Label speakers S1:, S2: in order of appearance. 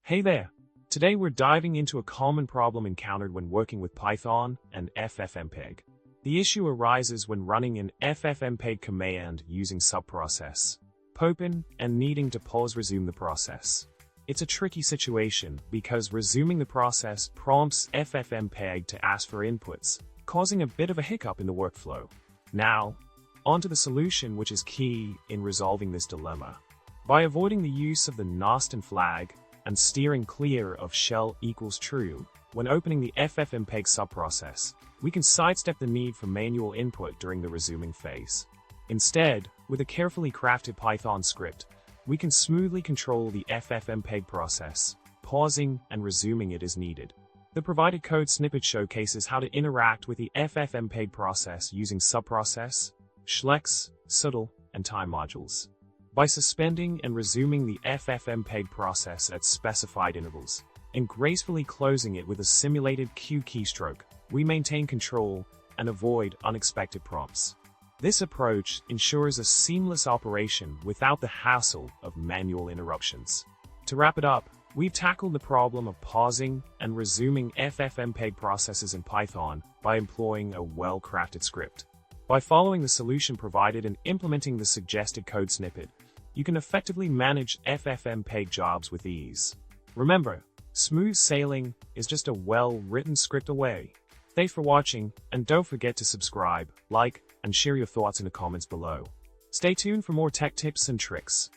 S1: Hey there! Today we're diving into a common problem encountered when working with Python and FFmpeg. The issue arises when running an FFmpeg command using subprocess, open, and needing to resume the process. It's a tricky situation because resuming the process prompts FFmpeg to ask for inputs, causing a bit of a hiccup in the workflow. Now, onto the solution, which is key in resolving this dilemma. By avoiding the use of the nosdtin flag and steering clear of shell equals true when opening the FFmpeg subprocess, we can sidestep the need for manual input during the resuming phase. Instead, with a carefully crafted Python script, we can smoothly control the FFmpeg process, pausing and resuming it as needed. The provided code snippet showcases how to interact with the FFmpeg process using subprocess, shlex, subtle, and time modules. By suspending and resuming the FFmpeg process at specified intervals, and gracefully closing it with a simulated Q keystroke, we maintain control and avoid unexpected prompts. This approach ensures a seamless operation without the hassle of manual interruptions. To wrap it up, we've tackled the problem of pausing and resuming FFmpeg processes in Python by employing a well-crafted script. By following the solution provided and implementing the suggested code snippet, you can effectively manage FFmpeg jobs with ease. Remember, smooth sailing is just a well-written script away. Thanks for watching, and don't forget to subscribe, like, and share your thoughts in the comments below. Stay tuned for more tech tips and tricks.